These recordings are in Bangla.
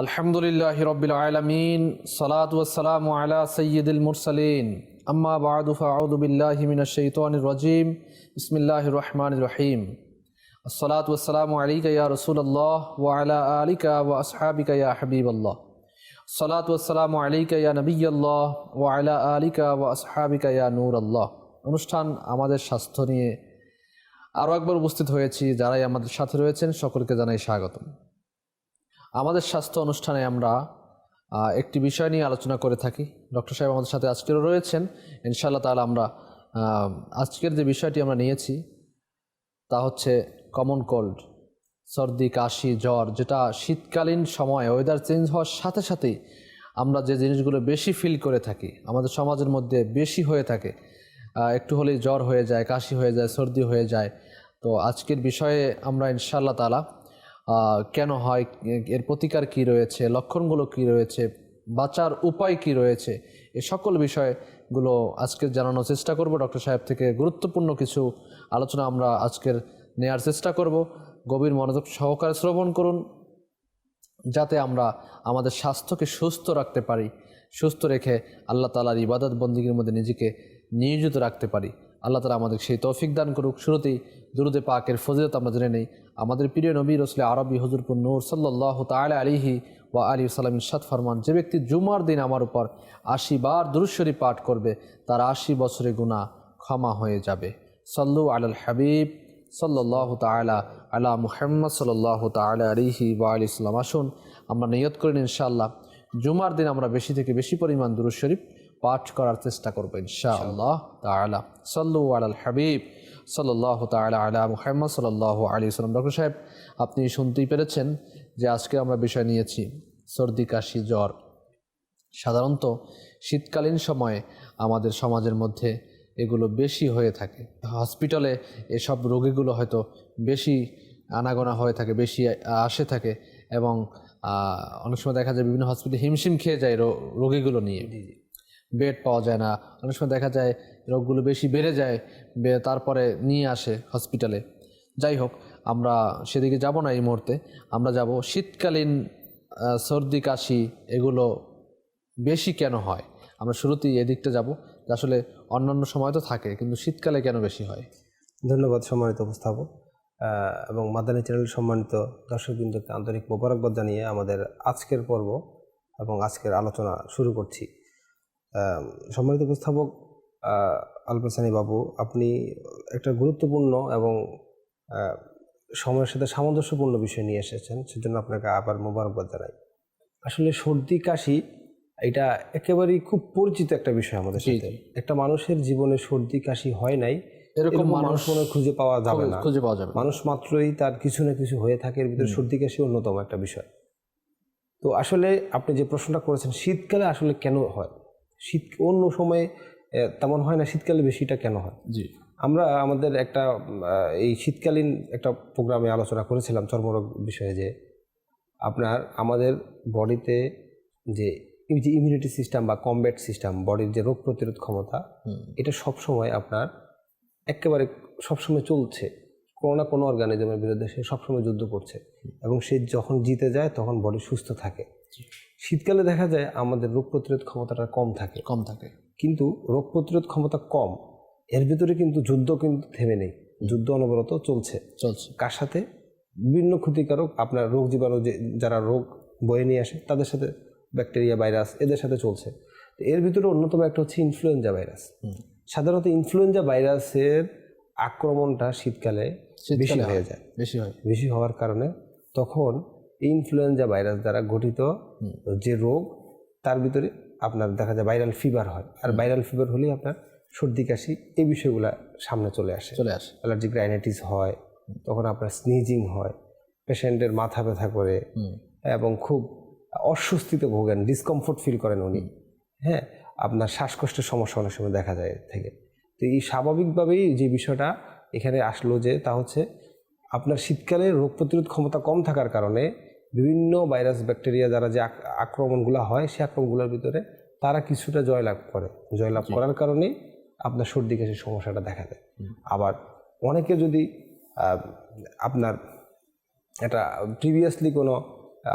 আলহামদুলিল্লাহি রাব্বিল আলামিন সালাতু ওয়াসসালামু আলা সাইয়্যিদিল মুরসালিন আম্মা বা'দু ফাআউযু বিল্লাহি মিনাশ শাইতানির রাজীম বিসমিল্লাহির রহমানির রহিম আসসালাতু ওয়াসসালামু আলাইকা ইয়া রাসূলুল্লাহ ওয়া আলা আলিকা ওয়া আসহাবিকা ইয়া হাবিবাল্লাহ সালাতু ওয়াসসালামু আলাইকা ইয়া নবিয়াল্লাহ ওয়া আলা আলিকা ওয়া আসহাবিকা ইয়া নূরাল্লাহ। অনুষ্ঠান আমাদের স্বাস্থ্য নিয়ে আরও একবার উপস্থিত হয়েছি। যারাই আমাদের সাথে রয়েছেন সকলকে জানাই স্বাগতম। আমাদের স্বাস্থ্য অনুষ্ঠানে আমরা একটি বিষয় নিয়ে আলোচনা করে থাকি। ডক্টর সাহেব আমাদের সাথে আজকেরও রয়েছেন। ইনশাআল্লাহ তাআলা আমরা আজকের যে বিষয়টি আমরা নিয়েছি তা হচ্ছে কমন কোল্ড, সর্দি কাশি জ্বর, যেটা শীতকালীন সময়ে ওয়েদার চেঞ্জ হওয়ার সাথে সাথেই আমরা যে জিনিসগুলো বেশি ফিল করে থাকি, আমাদের সমাজের মধ্যে বেশি হয়ে থাকে। একটু হলেই জ্বর হয়ে যায়, কাশি হয়ে যায়, সর্দি হয়ে যায়। তো আজকের বিষয়ে আমরা ইনশাআল্লাহ তাআলা কেন হয়, এর প্রতিকার কি রয়েছে, লক্ষণগুলো কি রয়েছে, বাঁচার উপায় কি রয়েছে, এই সকল বিষয়গুলো আজকে জানানোর চেষ্টা করব। ডক্টর সাহেব থেকে গুরুত্বপূর্ণ কিছু আলোচনা আমরা আজকের নেয়ার চেষ্টা করব। গভীর মনোযোগ সহকারে শ্রবণ করুন, যাতে আমরা আমাদের স্বাস্থ্যকে সুস্থ রাখতে পারি, সুস্থ রেখে আল্লাহ তাআলার ইবাদত বন্দেগীর মধ্যে নিজেকে নিয়োজিত রাখতে পারি। আল্লাহ তাআলা আমাদের সেই তৌফিক দান করুক। শুরুতেই দুরুদে পাকের ফজিলত আমরা জেনে নেই। আমাদের প্রিয় নবী রাসূল আরবি হুজুরপুর নূর সাল্লাল্লাহু তাআলা আলাইহি ওয়া আলিহি ওয়াসাল্লাম ইরশাদ ফরমান, যে ব্যক্তি জুমার দিন আমার উপর ৮০ বার দুরূদ শরীফ পাঠ করবে তার ৮০ বছরের গুনাহ ক্ষমা হয়ে যাবে। সাল্লু আলাল হাবিব সাল্লাল্লাহু তাআলা আলা মুহাম্মদ সাল্লাল্লাহু তাআলা আলাইহি ওয়া আলিহি ওয়াসাল্লাম। আসুন আমরা নিয়ত করি ইনশাআল্লাহ জুমার দিন আমরা বেশি থেকে বেশি পরিমাণ দুরূদ শরীফ পাঠ করার চেষ্টা করবো ইনশাআল্লাহ তাআলা। সাল্লু আলাল হাবিব সাল্লাল্লাহু তাআলা আলা মুহাম্মদ সাল্লাল্লাহু আলাইহি ওয়াসাল্লাম। ডক্টর সাহেব, আপনি শুনতেই পেরেছেন যে আজকে আমরা বিষয় নিয়েছি সর্দি কাশি জ্বর। সাধারণত শীতকালীন সময়ে আমাদের সমাজের মধ্যে এগুলো বেশি হয়ে থাকে। হসপিটালে এসব রোগীগুলো হয়তো বেশি আনাগোনা হয়ে থাকে, বেশি আসে থাকে, এবং অনেক সময় দেখা যায় বিভিন্ন হসপিটালে হিমশিম খেয়ে যায় রোগীগুলো নিয়ে। বেড পাওয়া যায় না, অনেক সময় দেখা যায় রোগগুলো বেশি বেড়ে যায়, তারপরে নিয়ে আসে হসপিটালে। যাই হোক, আমরা সেদিকে যাব না এই মুহূর্তে। আমরা যাব শীতকালীন সর্দি কাশি এগুলো বেশি কেন হয়। আমরা শুরুতেই এদিকটা যাব, আসলে অন্যান্য সময় তো থাকে, কিন্তু শীতকালে কেন বেশি হয়। ধন্যবাদ সম্মানিত উপস্থাপক এবং মাদানী চ্যানেলের সম্মানিত দর্শকবৃন্দকে আন্তরিক মোবারকবাদ জানিয়ে আমাদের আজকের পর্ব এবং আজকের আলোচনা শুরু করছি। সম্মানিত উপস্থাপক আলফাজ সানি বাবু, আপনি একটা গুরুত্বপূর্ণ এবং সময়ের সাথে সামঞ্জস্যপূর্ণ বিষয় নিয়ে এসেছেন, সেজন্য আপনাকে আবার মোবারকবাদ জানাই। আসলে সর্দি কাশি এটা একেবারেই খুব পরিচিত একটা বিষয় আমাদের সাথে। একটা মানুষের জীবনে সর্দি কাশি হয় নাই এরকম মানুষ মনে খুঁজে পাওয়া যাবে না। মানুষ মাত্রই তার কিছু না কিছু হয়ে থাকে, এর ভিতরে সর্দি কাশি অন্যতম একটা বিষয়। তো আসলে আপনি যে প্রশ্নটা করেছেন, শীতকালে আসলে কেন হয়, অন্য সময়ে তেমন হয় না, শীতকালে বেশিটা কেন হয়? জি, আমরা আমাদের একটা এই শীতকালীন একটা প্রোগ্রামে আলোচনা করেছিলাম চর্মরোগ বিষয়ে, যে আপনার আমাদের বডিতে যে ইমিউনিটি সিস্টেম বা কমব্যাট সিস্টেম, বডির যে রোগ প্রতিরোধ ক্ষমতা, এটা সবসময় আপনার একেবারে সবসময় চলছে। কোনো না কোনো অর্গানিজমের বিরুদ্ধে সে সবসময় যুদ্ধ করছে, এবং সে যখন জিতে যায় তখন বডি সুস্থ থাকে। শীতকালে দেখা যায় আমাদের রোগ প্রতিরোধ ক্ষমতাটা কম থাকে। কিন্তু রোগ প্রতিরোধ ক্ষমতা কম, এর ভিতরে কিন্তু যুদ্ধ কিন্তু থেমে নেই, যুদ্ধ অনবরত চলছে। কার সাথে? বিভিন্ন ক্ষতিকারক আপনার রোগ জীবাণু যারা রোগ বয়ে নিয়ে আসে তাদের সাথে, ব্যাকটেরিয়া ভাইরাস এদের সাথে চলছে। এর ভিতরে অন্যতম একটা হচ্ছে ইনফ্লুয়েঞ্জা ভাইরাস। সাধারণত ইনফ্লুয়েঞ্জা ভাইরাসের আক্রমণটা শীতকালে বেশি হয়ে যায়। বেশি হওয়ার কারণে তখন ইনফ্লুয়েঞ্জা ভাইরাস দ্বারা গঠিত যে রোগ, তার ভিতরে আপনার দেখা যায় ভাইরাল ফিভার হয়। আর ভাইরাল ফিভার হলেই আপনার সর্দি কাশি এই বিষয়গুলো সামনে চলে আসে। অ্যালার্জিক রাইনাইটিস হয়, তখন আপনার স্নিজিং হয়, পেশেন্টের মাথা ব্যথা করে এবং খুব অস্বস্তিতে ভোগেন, ডিসকমফোর্ট ফিল করেন উনি। হ্যাঁ, আপনার শ্বাসকষ্টের সমস্যা অনেক সময় দেখা যায় থেকে। তো এই স্বাভাবিকভাবেই যে বিষয়টা এখানে আসলো, যে তা হচ্ছে আপনার শীতকালে রোগ প্রতিরোধ ক্ষমতা কম থাকার কারণে বিভিন্ন ভাইরাস ব্যাকটেরিয়া দ্বারা যে আক্রমণগুলো হয়, সেই আক্রমণগুলোর ভিতরে তারা কিছুটা জয়লাভ করার কারণে আপনার সর্দি কাশির সমস্যাটা দেখা দেয়। আবার অনেকে যদি আপনার এটা প্রিভিয়াসলি কোনো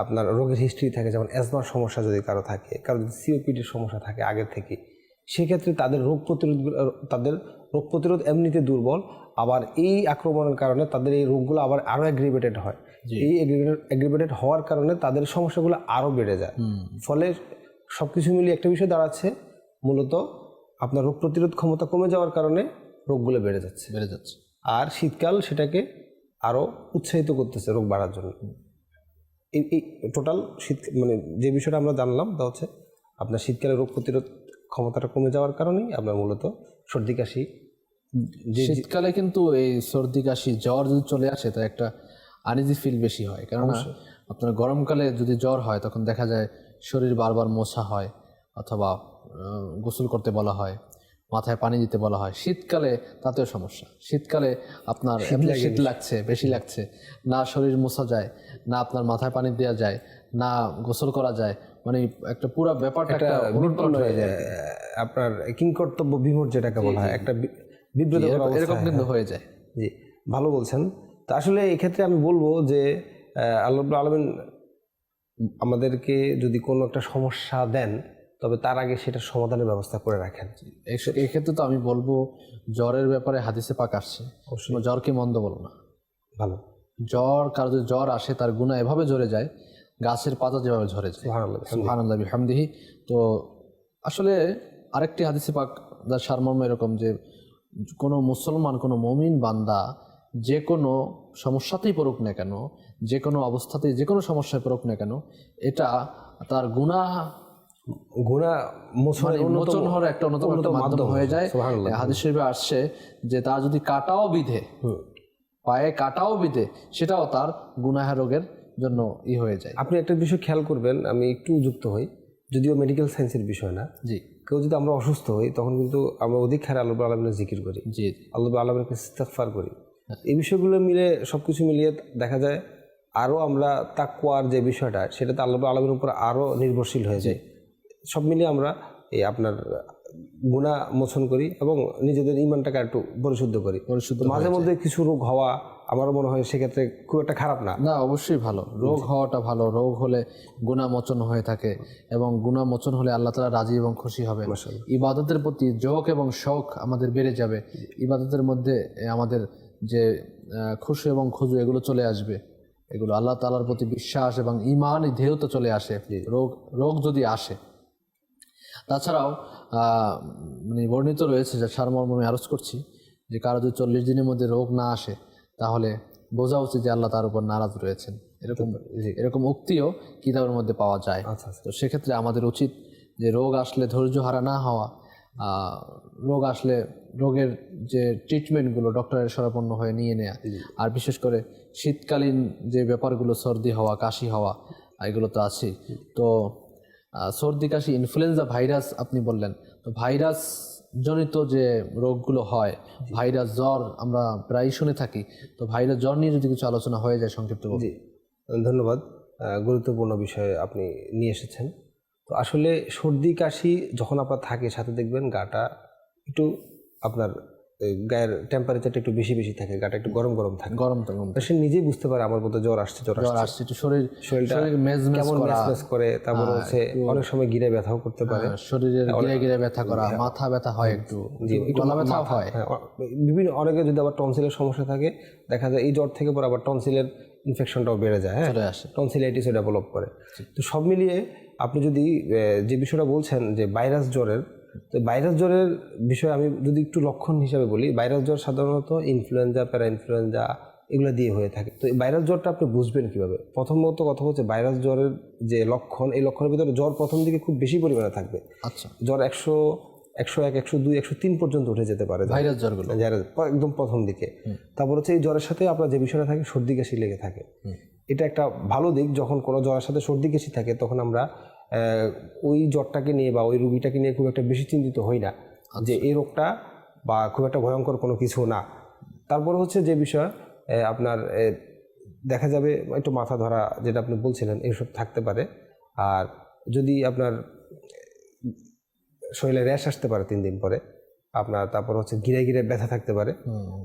আপনার রোগের হিস্ট্রি থাকে, যেমন অ্যাজমার সমস্যা যদি কারো থাকে, কারো যদি সিওপিডির সমস্যা থাকে আগের থেকে, সেক্ষেত্রে তাদের রোগ প্রতিরোধ এমনিতে দুর্বল, আবার এই আক্রমণের কারণে তাদের এই রোগগুলো আবার আরও অ্যাগ্রিভেটেড হয়। এই অ্যাগ্রিভেটেড হওয়ার কারণে তাদের সমস্যাগুলো আরও বেড়ে যায়। ফলে সব কিছু মিলিয়ে একটা বিষয় দাঁড়াচ্ছে, মূলত আপনার রোগ প্রতিরোধ ক্ষমতা কমে যাওয়ার কারণে রোগগুলো বেড়ে যাচ্ছে। আর শীতকাল সেটাকে আরও উৎসাহিত করতেছে রোগ বাড়ার জন্য। এই টোটাল শীত মানে যে বিষয়টা আমরা জানলাম তা হচ্ছে আপনার শীতকালে রোগ প্রতিরোধ ক্ষমতাটা কমে যাওয়ার কারণেই আপনার মূলত সর্দি কাশি। শীতকালে কিন্তু এই সর্দি কাশি জ্বর যদি চলে আসে তা একটা আনইজি ফিল বেশি হয়, কেননা আপনার গরমকালে যদি জ্বর হয় তখন দেখা যায় শরীর বারবার মোছা হয় অথবা গোসল করতে বলা হয়, মাথায় পানি দিতে বলা হয়। শীতকালে তাতেও সমস্যা। শীতকালে আপনার এমনি শীত লাগছে, বেশি লাগছে, না শরীর মোছা যায়, না আপনার মাথায় পানি দেওয়া যায়, না গোসল করা যায়, মানে একটা পুরো ব্যাপারটা একটা উলটপালট হয়ে যায়। আপনার কিংকর্তব্য বিমূঢ় যেটাকে বলা হয়, একটা বিব্রতকর অবস্থা এরকম কিন্তু হয়ে যায়। জি, ভালো বলছেন। তো আসলে এক্ষেত্রে আমি বলবো যে আল্লাহ রাব্বুল আলামিন আমাদেরকে যদি কোনো একটা সমস্যা দেন, তবে তার আগে সেটার সমাধানের ব্যবস্থা করে রাখেন। এক্ষেত্রে তো আমি বলবো জ্বরের ব্যাপারে হাদিসে পাক আসছে, জ্বরকে মন্দ বলো না। ভালো। কারো যদি জ্বর আসে তার গুনাহ এভাবে ঝরে যায়, গাছের পাতা যেভাবে ঝরে যায়। সুবহানাল্লাহ বিহামদিহি। তো আসলে আরেকটি হাদিসে পাক যার সারমর্ম এরকম যে কোনো মুসলমান, কোনো মুমিন বান্দা যে কোনো সমস্যাতেই পড়ুক না কেন, যে কোনো অবস্থাতেই যে কোনো সমস্যায় পড়ুক না কেন, এটা তার গুনাহ মোচন হওয়ার একটা অন্যতম মাধ্যম হয়ে যায়। হাদিস শরীফে আসছে যে তার যদি কাটাও বিধে, পায়ে কাটাও বিধে, সেটাও তার গুনাহের রোগের জন্য হয়ে যায়। আপনি একটা বিষয় খেয়াল করবেন, আমি একটু যুক্ত হই, যদিও মেডিকেল সায়েন্সের বিষয় না। জি। কেউ যদি আমরা অসুস্থ হই তখন কিন্তু আমরা অধিক হারে আল্লাহ রাব্বুল আলামিনের জিকির করি। জি। আল্লাহ রাব্বুল আলামিনের কাছে ইস্তিগফার করি। এই বিষয়গুলো মিলে সবকিছু মিলিয়ে দেখা যায় আরও আমরা তাকওয়ার যে বিষয়টা, সেটাতে আল্লাহ রাব্বুল আলামিনের উপর আরও নির্ভরশীল হয়ে যায়। সব মিলিয়ে আমরা এই আপনার গুনাহ মোচন করি এবং নিজেদের ঈমানটাকে একটু পরিশুদ্ধ করি। মাঝে মধ্যে কিছু রোগ হওয়া আমারও মনে হয় সেক্ষেত্রে খুব একটা খারাপ না। না, অবশ্যই ভালো। রোগ হওয়াটা ভালো। রোগ হলে গুনাহ মোচন হয়ে থাকে এবং গুনাহ মোচন হলে আল্লাহ তাআলা রাজি এবং খুশি হবেন। ইবাদতের প্রতি ঝোঁক এবং শৌক আমাদের বেড়ে যাবে। ইবাদতের মধ্যে আমাদের যে খুশি এবং খুজু এগুলো চলে আসবে। এগুলো আল্লাহ তাআলার প্রতি বিশ্বাস এবং ঈমান দৃঢ়তা চলে আসে রোগ যদি আসে। তাছাড়াও মানে বর্ণিত রয়েছে, যে সারমর্ম আমি আরজ করছি, যে কারো যদি 40 দিনের মধ্যে রোগ না আসে তাহলে বোঝা উচিত যে আল্লাহ তার উপর নারাজ রয়েছেন। এরকম উক্তিও কিতাবের মধ্যে পাওয়া যায়। তো সেক্ষেত্রে আমাদের উচিত যে রোগ আসলে ধৈর্য হারা না হওয়া, রোগ আসলে রোগের যে ট্রিটমেন্টগুলো ডক্টরের শরণাপন্ন হয়ে নিয়ে নেয়া। আর বিশেষ করে শীতকালীন যে ব্যাপারগুলো, সর্দি হওয়া, কাশি হওয়া, এগুলো তো আছেই। তো সর্দি কাশি, ইনফ্লুয়েঞ্জা ভাইরাস আপনি বললেন, তো ভাইরাস জনিত যে রোগগুলো হয়, ভাইরাস জ্বর আমরা প্রায় শুনে থাকি, তো ভাইরাস জ্বর নিয়ে যদি কিছু আলোচনা হয়ে যায় সংক্ষিপ্ত। জি, ধন্যবাদ। গুরুত্বপূর্ণ বিষয় আপনি নিয়ে এসেছেন। তো আসলে সর্দি কাশি যখন আপনার থাকে, সাথে দেখবেন গাটা একটু আপনার গায়ের টেম্পারেচারটা একটু বেশি বেশি থাকে, গাটা একটু গরম গরম থাকে। সে নিজেই বুঝতে পারে আমার মধ্যে জ্বর আসছে, একটু শরীরটা কেমন মেজমেজ করে, তারপর হচ্ছে অনেক সময় গিরে ব্যথাও করতে পারে, শরীরের গিরে ব্যথা করা, মাথা ব্যথা হয়, একটু গলা ব্যথা হয়। বিভিন্ন অনেকে যদি আবার টনসিলের সমস্যা থাকে, দেখা যায় এই জ্বর থেকে পরে আবার টনসিলের ইনফেকশনটাও বেড়ে যায়, টনসিলাইটিসও ডেভেলপ করে। তো সব মিলিয়ে আপনি যদি যে বিষয়টা বলছেন যে ভাইরাস জ্বরের, তো ভাইরাস জ্বরের বিষয়ে আমি যদি একটু লক্ষণ হিসাবে বলি, ভাইরাস জ্বর সাধারণত ইনফ্লুয়েঞ্জা, প্যারা ইনফ্লুয়েঞ্জা এগুলো দিয়ে হয়ে থাকে। তো এই ভাইরাস জ্বরটা আপনি বুঝবেন কীভাবে? প্রথমত কথা হচ্ছে ভাইরাস জ্বরের যে লক্ষণ, এই লক্ষণের ভিতরে জ্বর প্রথম দিকে খুব বেশি পরিমাণে থাকবে। আচ্ছা। জ্বর 101, 102, 103 পর্যন্ত উঠে যেতে পারে ভাইরাস জ্বরগুলো, একদম প্রথম দিকে। তারপর হচ্ছে এই জ্বরের সাথে আপনার যে বিষয়টা থাকে, সর্দি কাশি লেগে থাকে। এটা একটা ভালো দিক। যখন কোনো জ্বরের সাথে সর্দি কাশি থাকে তখন আমরা ওই জ্বরটাকে নিয়ে বা ওই রুগীটাকে নিয়ে খুব একটা বেশি চিন্তিত হই না যে এই রোগটা বা খুব একটা ভয়ঙ্কর কোনো কিছু না। তারপর হচ্ছে যে বিষয় আপনার দেখা যাবে একটু মাথা ধরা, যেটা আপনি বলছিলেন, এইসব থাকতে পারে। আর যদি আপনার শরীরে র্যাশ আসতে পারে 3 দিন পরে আপনার, তারপর হচ্ছে গিরে গিরে ব্যথা থাকতে পারে।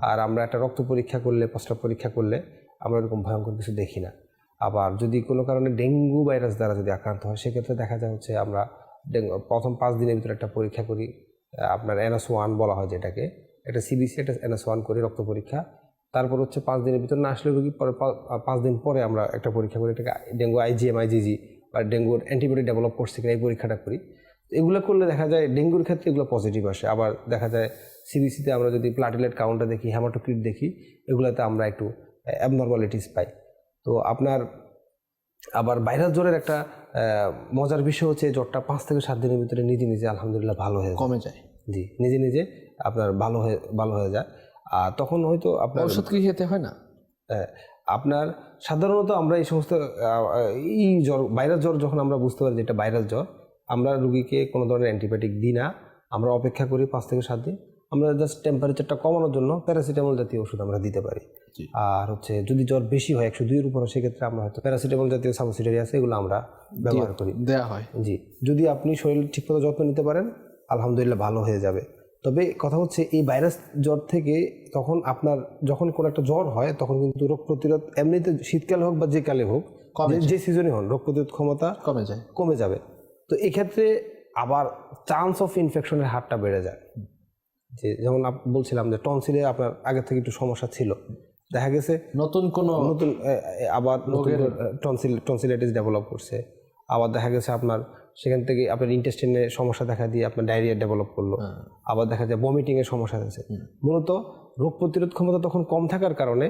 আর আমরা একটা রক্ত পরীক্ষা করলে, প্রস্রাব পরীক্ষা করলে আমরা এরকম ভয়ঙ্কর কিছু দেখি না। আবার যদি কোনো কারণে ডেঙ্গু ভাইরাস দ্বারা যদি আক্রান্ত হয় সেক্ষেত্রে দেখা যায় হচ্ছে আমরা প্রথম 5 দিনের ভিতরে একটা পরীক্ষা করি, আপনার NS1 বলা হয় যেটাকে, একটা CBC একটা NS1 করি রক্ত পরীক্ষা। তারপর হচ্ছে 5 দিনের ভিতরে না আসলে রোগী পরে 5 দিন পরে আমরা একটা পরীক্ষা করি, এটাকে ডেঙ্গু IgM IgG বা ডেঙ্গুর অ্যান্টিবডি ডেভেলপ করছে কিনা এই পরীক্ষাটা করি। এগুলো করলে দেখা যায় ডেঙ্গুর ক্ষেত্রে এগুলো পজিটিভ আসে। আবার দেখা যায় CBCতে আমরা যদি প্লাটিলেট কাউন্টটা দেখি, হেমাটোক্রিট দেখি, এগুলোতে আমরা একটু অ্যাবনর্মালিটিস পাই। তো আপনার আবার ভাইরাস জ্বরের একটা মজার বিষয় হচ্ছে জ্বরটা 5 থেকে 7 দিনের ভিতরে নিজে নিজে আলহামদুলিল্লাহ ভালো হয়ে কমে যায়। জি, নিজে নিজে আপনার ভালো হয়ে যায়। আর তখন হয়তো আপনার ওষুধ কি খেতে হয় না? আপনার সাধারণত আমরা এই সমস্ত এই জ্বর ভাইরাস জ্বর যখন আমরা বুঝতে পারি যে এটা ভাইরাস জ্বর, আমরা রুগীকে কোনো ধরনের অ্যান্টিবায়োটিক দিই না, আমরা অপেক্ষা করি 5 থেকে 7 দিন। আমরা জাস্ট টেম্পারেচারটা কমানোর জন্য প্যারাসিটামল জাতীয় ওষুধ আমরা দিতে পারি। আর হচ্ছে যদি জ্বর বেশি হয় 102 এর উপরে, সেক্ষেত্রে আমরা হয়তো প্যারাসিটামল জাতীয় সাবসিডিয়ারি আছে, এগুলো আমরা ব্যবহার করি, দেয়া হয়। জি, যদি আপনি শরীর ঠিকমতো যত্ন নিতে পারেন আলহামদুলিল্লাহ ভালো হয়ে যাবে। তবে কথা হচ্ছে এই ভাইরাস জ্বর থেকে তখন আপনার যখন কোনো একটা জ্বর হয় তখন কিন্তু রোগ প্রতিরোধ এমনিতে শীতকালে হোক বা যে কালে হোক, যে সিজনে হন, রোগ প্রতিরোধ ক্ষমতা কমে যাবে। তো এক্ষেত্রে আবার চান্স অফ ইনফেকশনের হারটা বেড়ে যায়। যে যেমন বলছিলাম যে টনসিলে আপনার আগে থেকে একটু সমস্যা ছিল, দেখা গেছে নতুন আবার টনসিলাইটিস ডেভেলপ করছে। আবার দেখা গেছে আপনার সেখান থেকে আপনার ইন্টেস্টাইনে সমস্যা দেখা দিয়ে আপনার ডায়রিয়া ডেভেলপ করলো। আবার দেখা যায় ভমিটিং এর সমস্যা হয়েছে। মূলত রোগ প্রতিরোধ ক্ষমতা তখন কম থাকার কারণে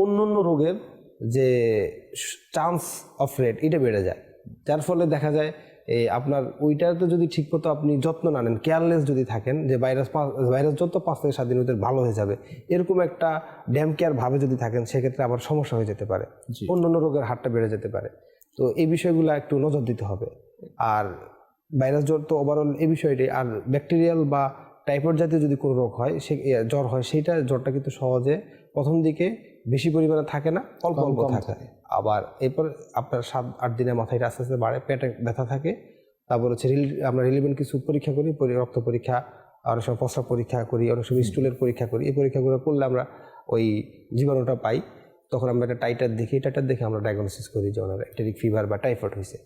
অন্যান্য রোগের যে চান্স অফ রেট এটা বেড়ে যায়, যার ফলে দেখা যায় আপনার ওইটাতে যদি ঠিকমতো আপনি যত্ন না নেন, কেয়ারলেস যদি থাকেন যে ভাইরাস যত 5 থেকে 7 দিনের ভিতরে ভালো হয়ে যাবে এরকম একটা ড্যাম কেয়ার ভাবে যদি থাকেন, সেক্ষেত্রে আবার সমস্যা হয়ে যেতে পারে, অন্যান্য রোগের হারটা বেড়ে যেতে পারে। তো এই বিষয়গুলো একটু নজর দিতে হবে। আর ভাইরাস জ্বর তো ওভারঅল এই বিষয়টি। আর ব্যাকটেরিয়াল বা টাইফয়েড জাতীয় যদি কোনো রোগ হয়, জ্বর হয়, জ্বরটা কিন্তু সহজে প্রথম দিকে বেশি পরিমাণে থাকে না, অল্প অল্প থাকে। আবার এরপর আপনার 7-8 দিনের মাথায় আস্তে আস্তে বাড়ে, পেটে ব্যথা থাকে। তারপর হচ্ছে আমরা রিলেভেন্ট কিছু পরীক্ষা করি, রক্ত পরীক্ষা, অনেক সময় প্রস্রাব পরীক্ষা করি, অনেক সময় স্টুলের পরীক্ষা করি। এই পরীক্ষাগুলো করলে আমরা ওই জীবাণুটা পাই। তখন আমরা একটা টাইটার দেখে আমরা ডায়াগনোসিস করি যে ওনার এন্টেরিক ফিভার বা টাইফয়েড হয়েছে।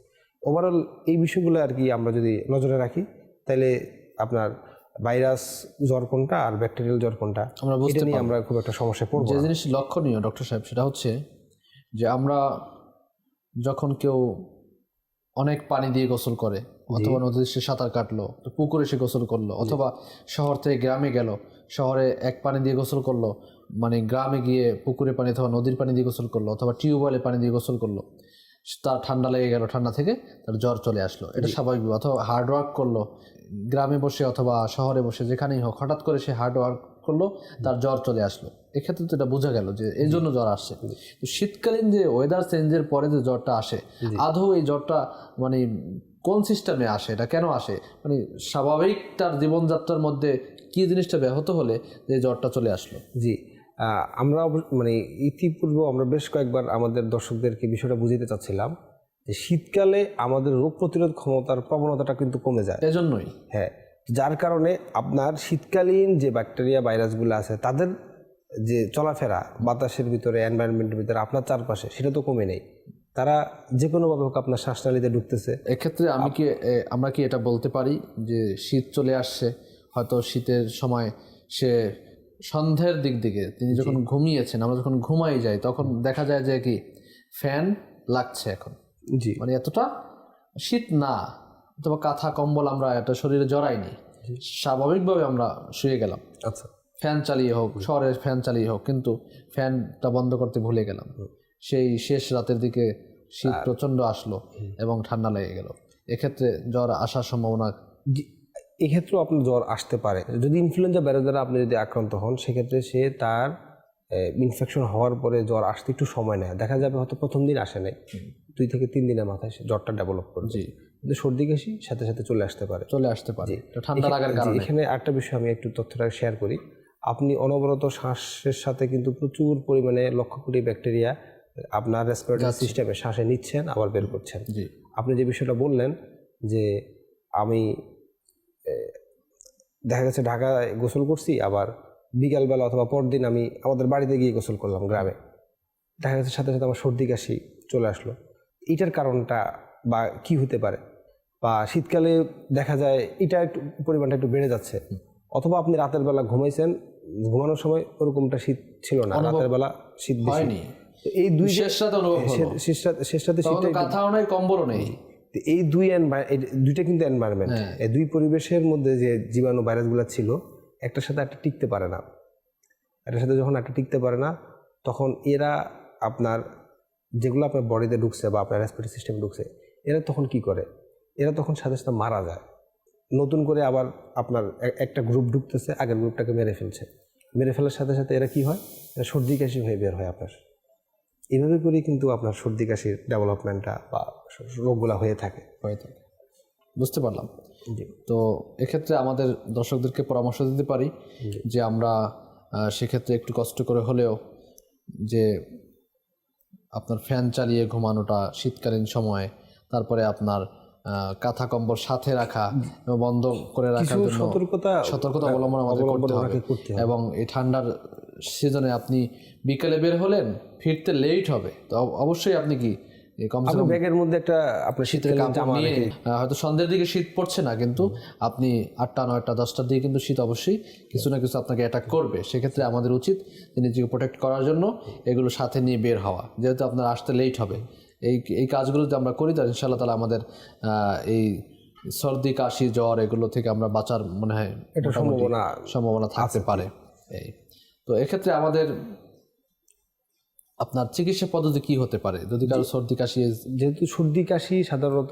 ওভারঅল এই বিষয়গুলো আর কি আমরা যদি নজরে রাখি, তাহলে আপনার ভাইরাস জ্বর কোনটা আর ব্যাকটেরিয়াল জ্বর কোনটা আমরা বুঝতে নিয়ে আমরা খুব একটা সমস্যায় পড়ব। যে জিনিস লক্ষণীয় ডক্টর সাহেব, সেটা হচ্ছে যে আমরা যখন কেউ অনেক পানি দিয়ে গোসল করে, অথবা নদীতে সে সাঁতার কাটলো, পুকুরে সে গোসল করলো, অথবা শহর থেকে গ্রামে গেল, শহরে এক পানি দিয়ে গোসল করলো, মানে গ্রামে গিয়ে পুকুরে পানি অথবা নদীর পানি দিয়ে গোসল করলো, অথবা টিউবওয়েলে পানি দিয়ে গোসল করলো, তার ঠান্ডা লেগে গেল, ঠান্ডা থেকে তার জ্বর চলে আসলো, এটা স্বাভাবিক। অথবা হার্ড ওয়ার্ক করলো গ্রামে বসে অথবা শহরে বসে, যেখানেই হোক, হঠাৎ করে সে হার্ড ওয়ার্ক করলো, তার জ্বর চলে আসলো, এক্ষেত্রে তো এটা বোঝা গেল যে এই জন্য জ্বর আসছে। তো শীতকালীন যে ওয়েদার চেঞ্জের পরে যে জ্বরটা আসে, আদৌ এই জ্বরটা মানে কোন সিস্টেমে আসে, এটা কেন আসে, মানে স্বাভাবিক তার জীবনযাত্রার মধ্যে কি জিনিসটা ব্যাহত হলে যে জ্বরটা চলে আসলো? জি, আমরা মানে ইতিপূর্বে আমরা বেশ কয়েকবার আমাদের দর্শকদেরকে বিষয়টা বুঝাতে চাচ্ছিলাম যে শীতকালে আমাদের রোগ প্রতিরোধ ক্ষমতার প্রবণতাটা কিন্তু কমে যায়। এজন্যই, হ্যাঁ, যার কারণে আপনার শীতকালীন যে ব্যাকটেরিয়া ভাইরাসগুলো আছে তাদের যে চলাফেরা বাতাসের ভিতরে, এনভায়রনমেন্টের ভিতরে, আপনার চারপাশে, সেটা তো কমে নেই। তারা যে কোনোভাবে হোক আপনার শ্বাসনালীতে ঢুকতেছে। এক্ষেত্রে আমরা কি এটা বলতে পারি যে শীত চলে আসছে, হয়তো শীতের সময় সে সন্ধ্যের দিকে তিনি যখন ঘুমিয়েছেন, আমরা যখন ঘুমাই যাই তখন দেখা যায় যে কি ফ্যান লাগছে এখন, জি, মানে এতটা শীত না, অথবা কাঁথা কম্বল আমরা এটা শরীরে জড়াইনি, স্বাভাবিকভাবে আমরা শুয়ে গেলাম, আচ্ছা, ফ্যান চালিয়ে হোক, শহরের ফ্যান চালিয়ে হোক, কিন্তু ফ্যানটা বন্ধ করতে ভুলে গেলাম, সেই শেষ রাতের দিকে শীত প্রচণ্ড আসলো এবং ঠান্ডা লেগে গেল, এক্ষেত্রে জ্বর আসার সম্ভাবনা। এক্ষেত্রেও আপনার জ্বর আসতে পারে। যদি ইনফ্লুয়েঞ্জা ভাইরাস দ্বারা আপনি যদি আক্রান্ত হন, সেক্ষেত্রে সে তার ইনফেকশন হওয়ার পরে জ্বর আসতে একটু সময় নেয়। দেখা যাবে হয়তো প্রথম দিন আসে নাই, 2 থেকে 3 দিনের মাথায় জ্বরটা ডেভেলপ করবে। জি, কিন্তু সর্দি কাশি সাথে সাথে চলে আসতে পারে। ঠান্ডা লাগার কারণে। এখানে একটা বিষয় আমি একটু তথ্যটা শেয়ার করি। আপনি অনবরত শ্বাসের সাথে কিন্তু প্রচুর পরিমাণে লক্ষ কোটি ব্যাকটেরিয়া আপনার রেসপিরেটরি সিস্টেমে শ্বাসে নিচ্ছেন আবার বের করছেন। আপনি যে বিষয়টা বললেন যে আমি দেখা গেছে ঢাকায় গোসল করছি, আবার বিকালবেলা অথবা পরদিন আমি আমাদের বাড়িতে গিয়ে গোসল করলাম গ্রামে, দেখা গেছে সাথে সাথে আমার সর্দি কাশি চলে আসলো, এটার কারণটা বা কি হতে পারে? বা শীতকালে দেখা যায় এটা একটু পরিমাণটা একটু বেড়ে যাচ্ছে, অথবা আপনি রাতের বেলা ঘুমাইছেন, ঘুমানোর সময় ওরকমটা শীত ছিল না, রাতের বেলা শীত বেশি। হয়নি, তো এই দুই শেষ রাতে অনুভব হলো, শেষ রাতে তখন তো কাঁথাও নেই, কম্বলও নেই। এই দুইটা কিন্তু এনভায়রনমেন্ট, এই দুই পরিবেশের মধ্যে যে জীবাণু ভাইরাসগুলো ছিল একটার সাথে একটা টিকতে পারে না, একটার সাথে যখন একটা টিকতে পারে না তখন এরা আপনার যেগুলো আপনার বডিতে ঢুকছে বা আপনার রেসপিরেটরি সিস্টেমে ঢুকছে এরা তখন কি করে, এরা তখন সাথে সাথে মারা যায়, নতুন করে আবার আপনার একটা গ্রুপ ঢুকতেছে, আগের গ্রুপটাকে মেরে ফেলছে, মেরে ফেলার সাথে সাথে এরা কি হয়, এরা সর্দি কাশি হয়ে বের হয় আপনার। এইভাবে করেই কিন্তু আপনার সর্দি কাশির ডেভেলপমেন্টটা বা রোগগুলা হয়ে থাকে। বুঝতে পারলাম। জি। তো এক্ষেত্রে আমাদের দর্শকদেরকে পরামর্শ দিতে পারি যে আমরা সেক্ষেত্রে একটু কষ্ট করে হলেও যে আপনার ফ্যান চালিয়ে ঘুমানোটা শীতকালীন সময়ে, তারপরে আপনার কাঁথা কম্বল সাথে রাখা এবং বন্ধ করে রাখার জন্য সতর্কতা অবলম্বন আমাদের করতে হবে। এবং এই ঠান্ডার সিজনে আপনি বিকেলে বের হলেন, ফিরতে লেট হবে, তো অবশ্যই আপনি কি কমসে কম ব্যাগের মধ্যে একটা আপনার শীতের কাপড় নিয়ে, হয়তো সন্ধ্যের দিকে শীত পড়ছে না, কিন্তু আপনি 8টা 9টা 10টার দিকে কিন্তু শীত অবশ্যই কিছু না কিছু আপনাকে অ্যাটাক করবে। সেক্ষেত্রে আমাদের উচিত নিজেকে প্রোটেক্ট করার জন্য এগুলো সাথে নিয়ে বের হওয়া, যেহেতু আপনার আসতে লেট হবে। এই কাজগুলো যদি আমরা করি তাহলে ইনশাআল্লাহ তাআলা আমাদের এই সর্দি কাশি জ্বর এগুলো থেকে আমরা বাঁচার মনে হয় একটা সম্ভাবনা থাকতে পারে। তো এক্ষেত্রে আমাদের আপনার চিকিৎসা পদ্ধতি কি হতে পারে যদি কারো সর্দি কাশি? যেহেতু সর্দি কাশি সাধারণত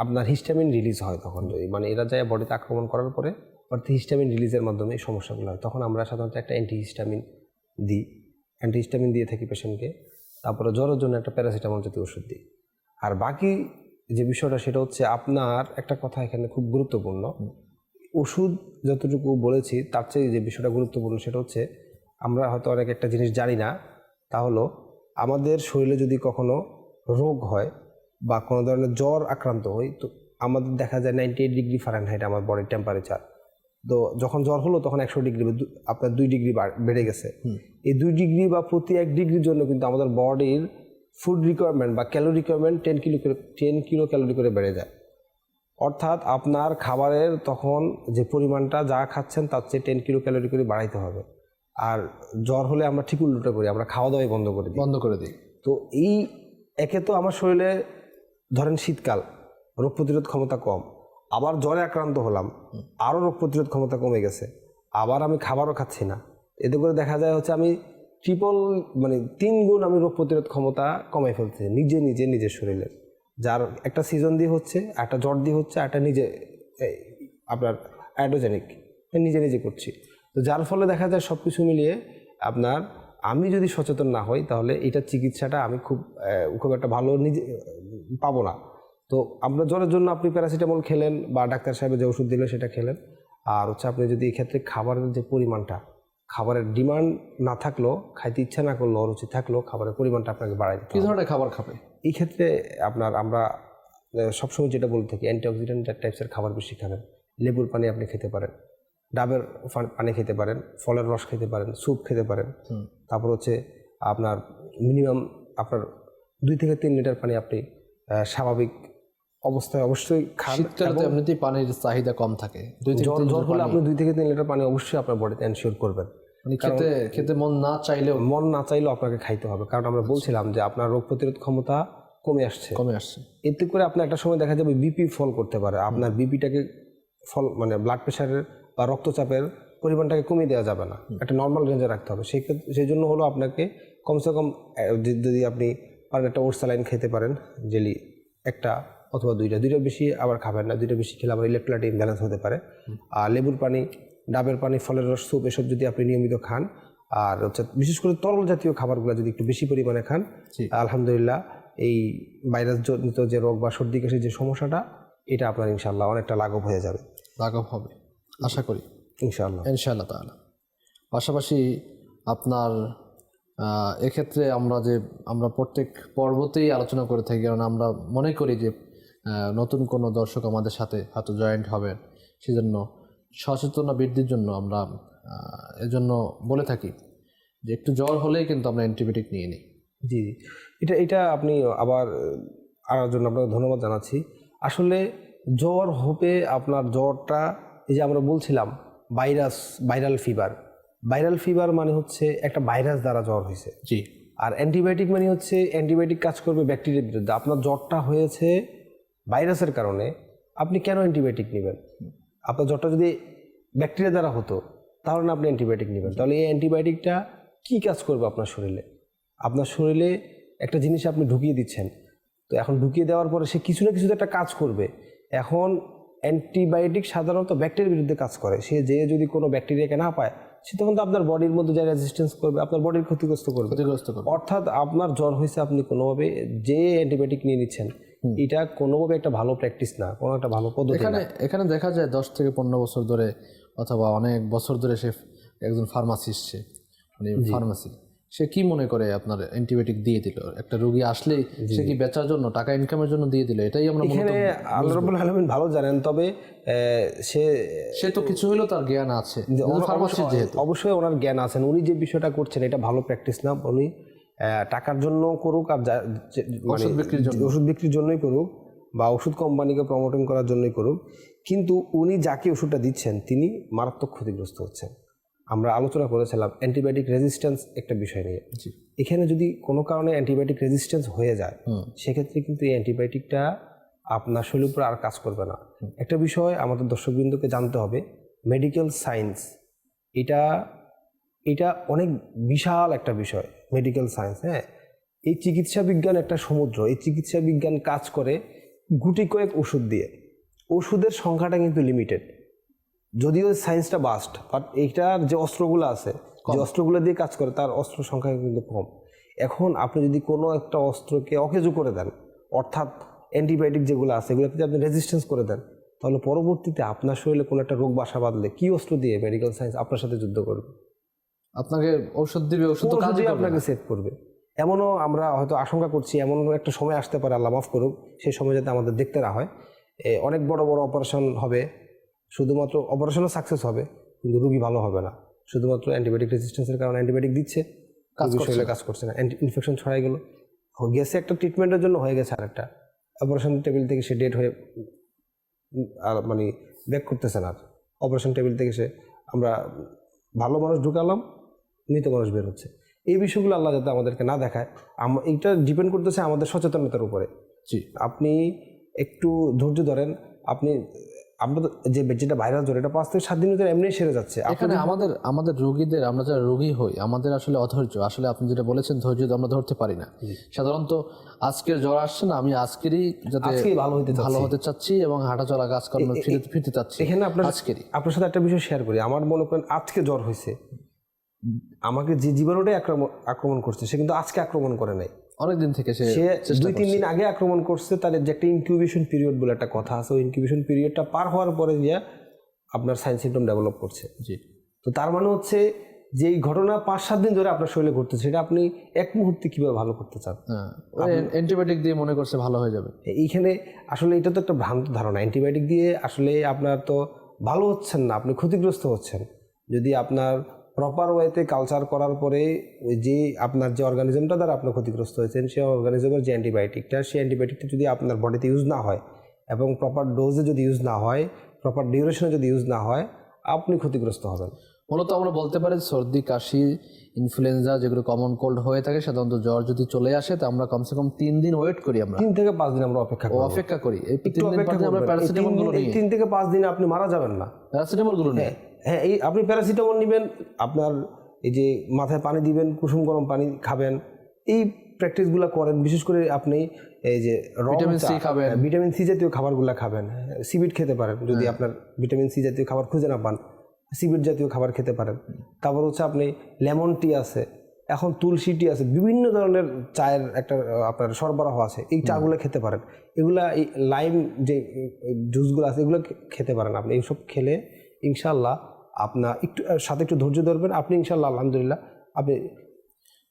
আপনার হিস্টামিন রিলিজ হয়, তখন মানে এরা যায় বডিতে আক্রমণ করার পরে অর্থাৎ হিস্টামিন রিলিজের মাধ্যমে এই সমস্যাগুলো হয়, তখন আমরা সাধারণত একটা অ্যান্টিহিস্টামিন দিয়ে থাকি পেশেন্টকে। তারপরে জ্বরের জন্য একটা প্যারাসিটামল জাতীয় ওষুধ দিই। আর বাকি যে বিষয়টা সেটা হচ্ছে আপনার একটা কথা এখানে খুব গুরুত্বপূর্ণ, ওষুধ যতটুকু বলেছি তার চেয়ে যে বিষয়টা গুরুত্বপূর্ণ সেটা হচ্ছে আমরা হয়তো অনেক একটা জিনিস জানি না, তা হলো আমাদের শরীরে যদি কখনো রোগ হয় বা কোনো ধরনের জ্বর আক্রান্ত হই, তো আমাদের দেখা যায় 98 ডিগ্রি ফারেনহাইট আমার বডির টেম্পারেচার। তো যখন জ্বর হলো তখন 100 ডিগ্রি আপনার 2 ডিগ্রি বেড়ে গেছে। এই 2 ডিগ্রি বা প্রতি 1 ডিগ্রির জন্য কিন্তু আমাদের বডির ফুড রিকোয়ারমেন্ট বা ক্যালোরি রিকোয়ারমেন্ট 10 কিলো ক্যালোরি করে বেড়ে যায়। অর্থাৎ আপনার খাবারের তখন যে পরিমাণটা যা খাচ্ছেন তার চেয়ে 10 কিলো ক্যালোরি করে বাড়াইতে হবে। আর জ্বর হলে আমরা ঠিক উল্টোটা করি, আমরা খাওয়া দাওয়াই বন্ধ করে দিই। তো এই একে তো আমার শরীরে ধরেন শীতকাল, রোগ প্রতিরোধ ক্ষমতা কম, আবার জ্বরে আক্রান্ত হলাম, আরও রোগ প্রতিরোধ ক্ষমতা কমে গেছে, আবার আমি খাবারও খাচ্ছি না, এতে করে দেখা যায় হচ্ছে আমি মানে 3 গুণ আমি রোগ প্রতিরোধ ক্ষমতা কমাই ফেলছি নিজের শরীরে। যার একটা সিজন দিয়ে হচ্ছে, একটা জ্বর দিয়ে হচ্ছে, একটা আপনার অ্যাডোজেনিক নিজে করছি। তো যার ফলে দেখা যায় সব কিছু মিলিয়ে আমি যদি সচেতন না হই তাহলে এটার চিকিৎসাটা আমি খুব একটা ভালো পাবো না। তো আপনার জ্বরের জন্য আপনি প্যারাসিটামল খেলেন বা ডাক্তার সাহেবের যে ওষুধ দিল সেটা খেলেন, আর হচ্ছে আপনি যদি এই ক্ষেত্রে খাবারের যে পরিমাণটা, খাবারের ডিমান্ড না থাকলেও, খাইতে ইচ্ছা না করলেও, অরুচি থাকলেও খাবারের পরিমাণটা আপনাকে বাড়াই দিতে হবে। কী ধরনের খাবার খাবে এই ক্ষেত্রে আমরা সবসময় যেটা বলে থাকি, অ্যান্টিঅক্সিডেন্ট টাইপসের খাবার বেশি খাবেন। লেবুর পানি আপনি খেতে পারেন, ডাবের পানি খেতে পারেন, ফলের রস খেতে পারেন, স্যুপ খেতে পারেন। তারপর হচ্ছে আপনার মিনিমাম আপনার 2 থেকে 3 লিটার পানি আপনি স্বাভাবিক অবস্থায় অবশ্যই খান। শীতকালে এমনিতেই পানির চাহিদা কম থাকে, জ্বর হলে আপনি 2 থেকে 3 লিটার পানি অবশ্যই আপনার বডিতে এনশিওর করবেন। খেতে মন না চাইলেও আপনাকে খাইতে হবে, কারণ আমরা বলছিলাম যে আপনার রোগ প্রতিরোধ ক্ষমতা কমে আসছে। এতে করে আপনার একটা সময় দেখা যাবে বিপি ফল করতে পারে, আপনার বিপিটাকে মানে ব্লাড প্রেশারের বা রক্তচাপের পরিমাণটাকে কমিয়ে দেওয়া যাবে না, একটা নর্মাল রেঞ্জে রাখতে হবে। সেই জন্য হলো আপনাকে কমসে কম যদি আপনি পারেন একটা ওটস স্যালাইন খেতে পারেন, জেলি একটা অথবা দুইটা বেশি আবার খাবেন না, 2টা বেশি খেলে আবার ইলেকট্রোলাইট ইমব্যালেন্স হতে পারে। আর লেবুর পানি, ডাবের পানি, ফলের রস, স্যুপ এসব যদি আপনি নিয়মিত খান, আর হচ্ছে বিশেষ করে তরল জাতীয় খাবারগুলো যদি একটু বেশি পরিমাণে খান, আলহামদুলিল্লাহ এই ভাইরাস জনিত যে রোগ বা সর্দি কাশির যে সমস্যাটা, এটা আপনার ইনশাআল্লাহ অনেকটা লাঘব হয়ে যাবে। হবে আশা করি ইনশাআল্লাহ তাআলা। পাশাপাশি আপনার এক্ষেত্রে আমরা প্রত্যেক পর্বতেই আলোচনা করে থাকি, কারণ আমরা মনে করি যে নতুন কোনো দর্শক আমাদের সাথে হয়তো জয়েন্ট হবেন, সেজন্য সচেতনতা বৃদ্ধির জন্য আমরা এজন্য বলে থাকি যে একটু জ্বর হলেই কিন্তু আমরা অ্যান্টিবায়োটিক নিয়ে নিই। জি, এটা আপনি আবার আনার জন্য আপনাকে ধন্যবাদ জানাচ্ছি। আসলে জ্বর হবে, আপনার জ্বরটা এই যে আমরা বলছিলাম ভাইরাল ফিভার মানে হচ্ছে একটা ভাইরাস দ্বারা জ্বর হয়েছে। জি, আর অ্যান্টিবায়োটিক মানে হচ্ছে অ্যান্টিবায়োটিক কাজ করবে ব্যাকটেরিয়ার বিরুদ্ধে। আপনার জ্বরটা হয়েছে ভাইরাসের কারণে, আপনি কেন অ্যান্টিবায়োটিক নেবেন? আপনার জ্বরটা যদি ব্যাকটেরিয়া দ্বারা হতো তাহলে না আপনি অ্যান্টিবায়োটিক নেবেন। তাহলে এই অ্যান্টিবায়োটিকটা কী কাজ করবে আপনার শরীরে? আপনার শরীরে একটা জিনিস আপনি ঢুকিয়ে দিচ্ছেন, তো এখন ঢুকিয়ে দেওয়ার পরে সে কিছু না কিছু একটা কাজ করবে। এখন অ্যান্টিবায়োটিক সাধারণত ব্যাকটেরিয়ার বিরুদ্ধে কাজ করে। সে যে যদি কোনো ব্যাকটেরিয়াকে না পায়, সে তখন তো আপনার বডির মধ্যে যা রেজিস্ট্যান্স করবে, আপনার বডির ক্ষতিগ্রস্ত করবে। অর্থাৎ আপনার জ্বর হয়েছে, আপনি কোনোভাবে যে অ্যান্টিবায়োটিক নিয়ে নিচ্ছেন, এটা কোনোভাবে একটা ভালো প্র্যাকটিস না, কোনো একটা ভালো পদ্ধতি না। এখানে দেখা যায় 10 থেকে 15 বছর ধরে অথবা অনেক বছর ধরে সে একজন ফার্মাসিস্ট, মানে ফার্মাসি, সে কি মনে করে আপনার অ্যান্টিবায়োটিক দিয়ে দিল একটা রোগী আসলেই, সে কি বেচার জন্য, টাকা ইনকামের জন্য দিয়ে দিল? এটাই আমরা এখানে আল্লাহ রাব্বুল আলামিন ভালো জানেন। তবে সে তো কিছু হলেও তার জ্ঞান আছে, ফার্মাসিস্ট যেহেতু, অবশ্যই ওনার জ্ঞান আছেন। উনি যে বিষয়টা করছেন এটা ভালো প্র্যাকটিস না। উনি টাকার জন্য করুক আর ওষুধ বিক্রির জন্যই করুক বা ওষুধ কোম্পানিকে প্রমোটিং করার জন্যই করুক, কিন্তু উনি যাকে ওষুধটা দিচ্ছেন তিনি মারাত্মক ক্ষতিগ্রস্ত হচ্ছেন। আমরা আলোচনা করেছিলাম অ্যান্টিবায়োটিক রেজিস্ট্যান্স একটা বিষয় নিয়ে। এখানে যদি কোনো কারণে অ্যান্টিবায়োটিক রেজিস্ট্যান্স হয়ে যায়, সেক্ষেত্রে কিন্তু এই অ্যান্টিবায়োটিকটা আপনার শরীরের উপর আর কাজ করবে না। একটা বিষয় আমাদের দর্শকবৃন্দকে জানতে হবে, মেডিকেল সায়েন্স এটা অনেক বিশাল একটা বিষয়। মেডিকেল সায়েন্স, হ্যাঁ, এই চিকিৎসা বিজ্ঞান একটা সমুদ্র। এই চিকিৎসা বিজ্ঞান কাজ করে গুটি কয়েক ওষুধ দিয়ে। ওষুধের সংখ্যাটা কিন্তু লিমিটেড, যদিও সায়েন্সটা বাস্ট, বাট এইটার যে অস্ত্রগুলো আছে, যে অস্ত্রগুলো দিয়ে কাজ করে, তার অস্ত্র সংখ্যা কিন্তু কম। এখন আপনি যদি কোনো একটা অস্ত্রকে অকেজো করে দেন, অর্থাৎ অ্যান্টিবায়োটিক যেগুলো আছে এগুলোকে যদি আপনি রেজিস্ট্যান্স করে দেন, তাহলে পরবর্তীতে আপনার শরীরে কোনো একটা রোগ বাসা বাঁধলে কী অস্ত্র দিয়ে মেডিকেল সায়েন্স আপনার সাথে যুদ্ধ করবে? আপনাকে ঔষধ দিবে, ওষুধ আপনাকে সেভ করবে। এমনও আমরা হয়তো আশঙ্কা করছি, এমন একটা সময় আসতে পারে, আল্লাহ মাফ করুক, সেই সময় যাতে আমাদের দেখতে না হয়। অনেক বড় বড় অপারেশন হবে, শুধুমাত্র অপারেশনও সাকসেস হবে কিন্তু রোগী ভালো হবে না, শুধুমাত্র অ্যান্টিবায়োটিক রেজিস্ট্যান্সের কারণে অ্যান্টিবায়োটিক দিচ্ছে, শরীরে কাজ করছে না, ইনফেকশন ছড়াই গেছে একটা ট্রিটমেন্টের জন্য, হয়ে গেছে আরেকটা, অপারেশন টেবিল থেকে সে ডেড হয়ে আর মানে ব্যাক করতেছে না। অপারেশন টেবিল থেকে সে, আমরা ভালো মানুষ ঢুকালাম, মৃত মানুষ বের হচ্ছে। এই বিষয়গুলো আল্লাহ যাতে আমাদেরকে না দেখায়, এইটা ডিপেন্ড করতেছে আমাদের সচেতনতার উপরে। জি, আপনি একটু ধৈর্য ধরেন। আমরা তো যেটা ভাইরাস জ্বর, এটা 5 থেকে 7 দিনের ভিতরে এমনি সেরে যাচ্ছে। এখানে আমাদের রোগীদের, আমরা যারা রোগী হই, আমাদের আসলে অধৈর্য। আসলে আপনি যেটা বলেছেন, ধৈর্য আমরা ধরতে পারি না। সাধারণত আজকের জ্বর আসছে না, আমি আজকেরই যাতে ভালো হতে চাচ্ছি এবং হাঁটা চলা কাজ কর্ম ফিরতে চাচ্ছি। এখানে আপনার সাথে একটা বিষয় শেয়ার করি। আমার মনে করেন আজকে জ্বর হয়েছে, আমাকে যে জীবাণুটাই আক্রমণ করছে, সে কিন্তু আজকে আক্রমণ করে নাই, অনেকদিন থেকে সে 2-3 দিন আগে আক্রমণ করছে। তাহলে যে একটা ইনকিউবেশন পিরিয়ড বলে একটা কথা আছে, ওই ইনকিউবেশন পিরিয়ডটা পার হওয়ার পরে গিয়ে আপনার সাইন সিমটম ডেভেলপ করছে। জি, তো তার মানে হচ্ছে যে এই ঘটনা 5-7 দিন ধরে আপনার শরীরে ঘটতেছে, সেটা আপনি এক মুহূর্তে কিভাবে ভালো করতে চান? অ্যান্টিবায়োটিক দিয়ে মনে করছে ভালো হয়ে যাবে। এইখানে আসলে এটা তো একটা ভ্রান্ত ধারণা। অ্যান্টিবায়োটিক দিয়ে আসলে আপনার তো ভালো হচ্ছেন না, আপনি ক্ষতিগ্রস্ত হচ্ছেন। যদি আপনার প্রপার ওয়েতে কালচার করার পরে ওই যে আপনার যে অর্গানিজমটা দ্বারা আপনি ক্ষতিগ্রস্ত হয়েছেন, সেই অর্গানিজমের যে অ্যান্টিবায়োটিকটা, সেই অ্যান্টিবায়োটিকটা যদি আপনার বডিতে ইউজ না হয় এবং প্রপার ডোজে যদি ইউজ না হয়, প্রপার ডিউরেশনে যদি ইউজ না হয়, আপনি ক্ষতিগ্রস্ত হবেন। মূলত আমরা বলতে পারি সর্দি, কাশি, ইনফ্লুয়েঞ্জা যেগুলো কমন কোল্ড হয়ে থাকে, সাধারণত জ্বর যদি চলে আসে তা আমরা কমসে কম 3 দিন ওয়েট করি। আমরা 3 থেকে 5 দিন আমরা অপেক্ষা করি। এই 3 দিন পরে আমরা প্যারাসিটামল গুলো নিই। 3 থেকে 5 দিনে আপনি মারা যাবেন না, প্যারাসিটামল গুলো নিই। হ্যাঁ, এই আপনি প্যারাসিটামল নেবেন, আপনার এই যে মাথায় পানি দিবেন, কুসুম গরম পানি খাবেন, এই প্র্যাকটিসগুলো করেন। বিশেষ করে আপনি এই যে ভিটামিন সি খাবেন, ভিটামিন সি জাতীয় খাবারগুলো খাবেন। সিবিট খেতে পারেন যদি আপনার ভিটামিন সি জাতীয় খাবার খুঁজে না পান, সিবিট জাতীয় খাবার খেতে পারেন। তারপর হচ্ছে আপনি লেমন টি আছে, এখন তুলসী টি আছে, বিভিন্ন ধরনের চায়ের একটা আপনার সরবরাহ আছে, এই চাগুলো খেতে পারেন। এগুলা এই লাইম যে জুসগুলো আছে এগুলো খেতে পারেন। আপনি এইসব খেলে ইনশাল্লাহ আপনার একটু ধৈর্য ধরবেন, আপনি ইনশাল্লাহ আলহামদুলিল্লাহ আপনি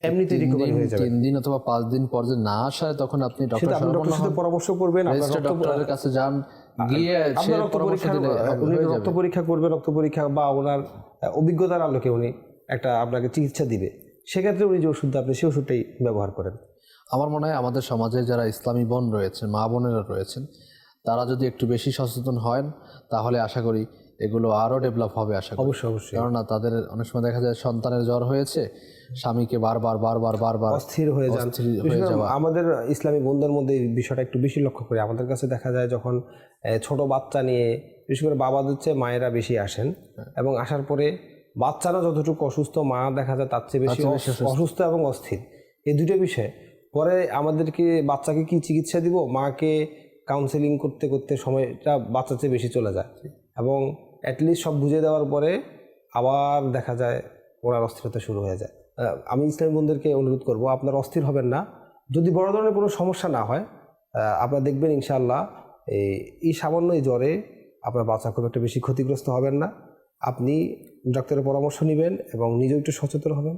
এমনিতেই রিকভারি হয়ে যাবে। 3 দিন অথবা 5 দিন পর যে না আসে, তখন আপনি ডক্টরের সাথে পরামর্শ করবেন, ডক্টরের কাছে যান, গিয়ে রক্ত পরীক্ষা করবে, রক্ত পরীক্ষা বা ওনার অভিজ্ঞতার আলোকে উনি একটা আপনাকে চিকিৎসা দিবে। সেক্ষেত্রে উনি যে ওষুধটা, আপনি সেই ওষুধটাই ব্যবহার করেন। আমার মনে হয় আমাদের সমাজে যারা ইসলামী বোন রয়েছেন, মা বোনেরা রয়েছেন, তারা যদি একটু বেশি সচেতন হন তাহলে আশা করি এগুলো আরও ডেভেলপ হবে আশা করি। অবশ্যই অবশ্যই কেননা তাদের অনেক সময় দেখা যায় সন্তানের জ্বর হয়েছে, স্বামীকে বারবার অস্থির হয়ে যান। অস্থির হয়ে বিশেষ করে যাওয়া। আমাদের ইসলামী বন্ধুদের মধ্যে এই বিষয়টা একটু বেশি লক্ষ্য করি। আমাদের কাছে দেখা যায় যখন ছোট বাচ্চা নিয়ে বিশেষ করে বাবাদের চেয়ে মায়েরা বেশি আসেন, এবং আসার পরে বাচ্চারা যতটুকু অসুস্থ, মা দেখা যায় তার চেয়ে বেশি অসুস্থ এবং অস্থির। এই দুটো বিষয় পরে আমাদেরকে বাচ্চাকে কি চিকিৎসা দিব, মাকে কাউন্সেলিং করতে করতে সময়টা বাচ্চার চেয়ে বেশি চলে যায়, এবং অ্যাটলিস্ট সব বুঝে দেওয়ার পরে আবার দেখা যায় ওনার অস্থিরতা শুরু হয়ে যায়। আমি ইসলামী বন্ধুদেরকে অনুরোধ করব, আপনারা অস্থির হবেন না। যদি বড় ধরনের কোনো সমস্যা না হয়, আপনারা দেখবেন ইনশাআল্লাহ এই সামান্য এই জ্বরে আপনার বাচ্চা খুব একটা বেশি ক্ষতিগ্রস্ত হবেন না। আপনি ডাক্তারের পরামর্শ নেবেন এবং নিজেও একটু সচেতন হবেন,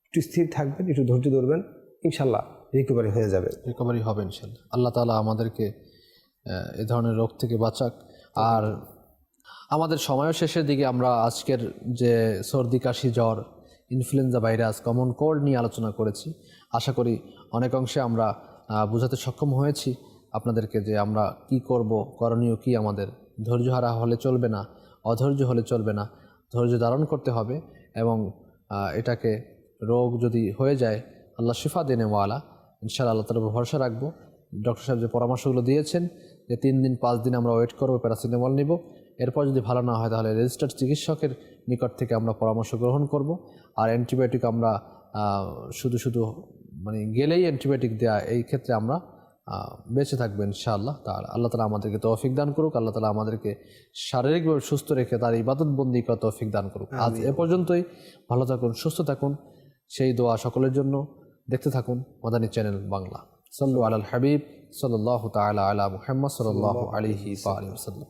একটু স্থির থাকবেন, একটু ধৈর্য ধরবেন, ইনশাআল্লাহ রিকভারি হয়ে যাবে। রিকভারি হবে ইনশাল্লাহ। আল্লাহ তাআলা আমাদেরকে এ ধরনের রোগ থেকে বাঁচাক। আর আমাদের সময়ও শেষের দিকে, আমরা আজকের যে সর্দি, কাশি, জ্বর, ইনফ্লুয়েঞ্জা ভাইরাস, কমন কোল্ড নিয়ে আলোচনা করেছি। আশা করি অনেক অংশে আমরা বোঝাতে সক্ষম হয়েছি আপনাদেরকে যে আমরা কি করব, করণীয় কি আমাদের। ধৈর্য হারা হলে চলবে না, অধৈর্য হলে চলবে না, ধৈর্য ধারণ করতে হবে। এবং এটাকে রোগ যদি হয়ে যায়, আল্লাহ শিফা দেনেওয়ালা, ইনশাআল্লাহ আল্লাহ তাআলার উপর ভরসা রাখবো। ডক্টর সাহেব যে পরামর্শগুলো দিয়েছেন যে 3 দিন 5 দিন আমরা ওয়েট করবো, প্যারাসিটামল নিব, এরপর যদি ভালো না হয় তাহলে রেজিস্টার্ড চিকিৎসকের নিকট থেকে আমরা পরামর্শ গ্রহণ করব। আর অ্যান্টিবায়োটিক আমরা শুধু মানে গেলেই অ্যান্টিবায়োটিক দেওয়া, এই ক্ষেত্রে আমরা বেঁচে থাকবো ইনশাআল্লাহ তাআলা। আল্লাহ তাআলা আমাদেরকে তৌফিক দান করুক। আল্লাহ তাআলা আমাদেরকে শারীরিকভাবে সুস্থ রেখে তার ইবাদতবন্দি করার তৌফিক দান করুক। আজ এ পর্যন্তই। ভালো থাকুন, সুস্থ থাকুন, সেই দোয়া সকলের জন্য। দেখতে থাকুন মাদানী চ্যানেল বাংলা। সাল্লু আলাল হাবিব সাল্লাল্লাহু তাআলা আলা মুহাম্মদ সাল্লাল্লাহু আলাইহি ওয়া সাল্লাম।